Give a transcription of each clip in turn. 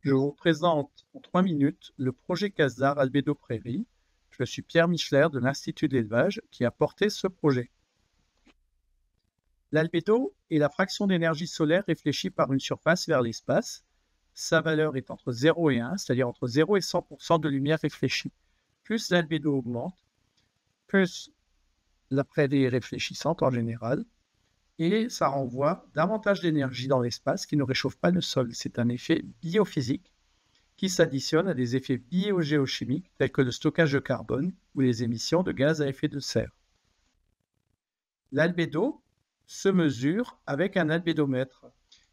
Je vous présente en 3 minutes le projet CASDAR Albédo Prairie. Je suis Pierre Michler de l'Institut d'élevage qui a porté ce projet. L'albédo est la fraction d'énergie solaire réfléchie par une surface vers l'espace. Sa valeur est entre 0 et 1, c'est-à-dire entre 0 et 100% de lumière réfléchie. Plus l'albédo augmente, plus la prairie est réfléchissante en général, et ça renvoie davantage d'énergie dans l'espace qui ne réchauffe pas le sol. C'est un effet biophysique qui s'additionnent à des effets biogéochimiques tels que le stockage de carbone ou les émissions de gaz à effet de serre. L'albédo se mesure avec un albédomètre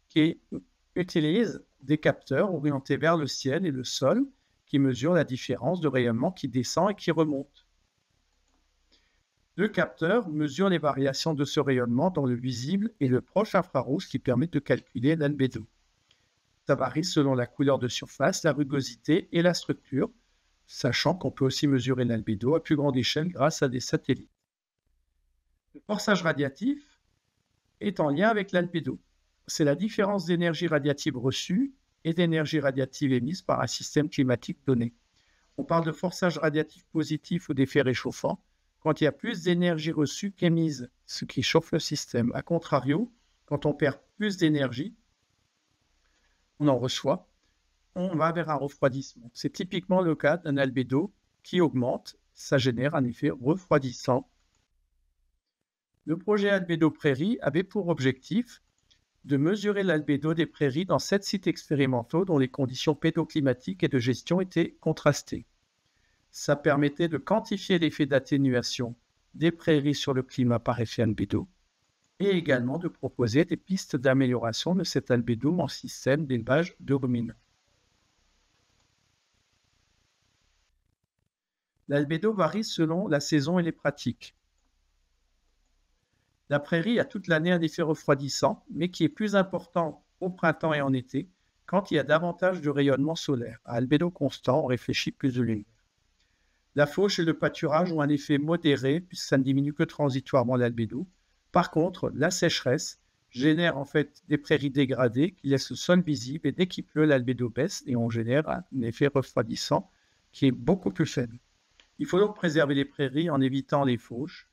qui utilise des capteurs orientés vers le ciel et le sol qui mesurent la différence de rayonnement qui descend et qui remonte. Deux capteurs mesurent les variations de ce rayonnement dans le visible et le proche infrarouge qui permettent de calculer l'albédo. Ça varie selon la couleur de surface, la rugosité et la structure, sachant qu'on peut aussi mesurer l'albédo à plus grande échelle grâce à des satellites. Le forçage radiatif est en lien avec l'albédo. C'est la différence d'énergie radiative reçue et d'énergie radiative émise par un système climatique donné. On parle de forçage radiatif positif ou d'effet réchauffant quand il y a plus d'énergie reçue qu'émise, ce qui chauffe le système. A contrario, quand on perd plus d'énergie, on en reçoit, on va vers un refroidissement. C'est typiquement le cas d'un albédo qui augmente, ça génère un effet refroidissant. Le projet Albédo Prairie avait pour objectif de mesurer l'albédo des prairies dans 7 sites expérimentaux dont les conditions pédoclimatiques et de gestion étaient contrastées. Ça permettait de quantifier l'effet d'atténuation des prairies sur le climat par effet albédo et également de proposer des pistes d'amélioration de cet albédo en système d'élevage de ruminants. L'albédo varie selon la saison et les pratiques. La prairie a toute l'année un effet refroidissant, mais qui est plus important au printemps et en été, quand il y a davantage de rayonnement solaire. À albédo constant, on réfléchit plus de lumière. La fauche et le pâturage ont un effet modéré, puisque ça ne diminue que transitoirement l'albédo. Par contre, la sécheresse génère en fait des prairies dégradées qui laissent le sol visible, et dès qu'il pleut, l'albédo baisse et on génère un effet refroidissant qui est beaucoup plus faible. Il faut donc préserver les prairies en évitant les fauches,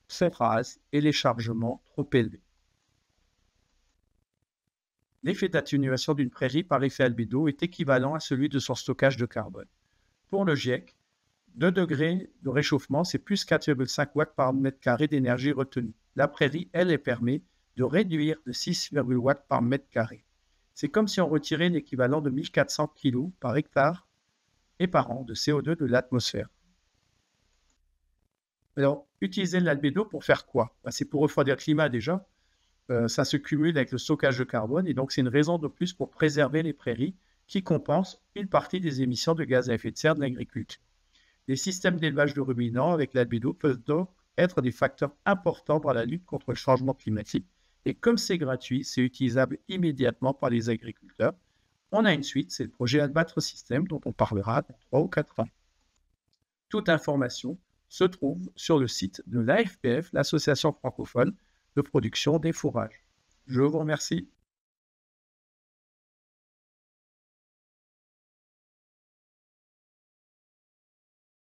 cette rase et les chargements trop élevés. L'effet d'atténuation d'une prairie par effet albédo est équivalent à celui de son stockage de carbone. Pour le GIEC, 2 degrés de réchauffement, c'est plus 4,5 watts par mètre carré d'énergie retenue. La prairie, elle permet de réduire de 6,0 watts par mètre carré. C'est comme si on retirait l'équivalent de 1400 kg par hectare et par an de CO2 de l'atmosphère. Alors, utiliser l'albédo pour faire quoi? C'est pour refroidir le climat déjà. Ça se cumule avec le stockage de carbone et donc c'est une raison de plus pour préserver les prairies qui compensent une partie des émissions de gaz à effet de serre de l'agriculture. Les systèmes d'élevage de ruminants avec l'albédo peuvent donc être des facteurs importants dans la lutte contre le changement climatique. Et comme c'est gratuit, c'est utilisable immédiatement par les agriculteurs. On a une suite, c'est le projet Albatros System dont on parlera dans 3 ou 4 ans. Toute information se trouve sur le site de l'AFPF, l'Association francophone de production des fourrages. Je vous remercie.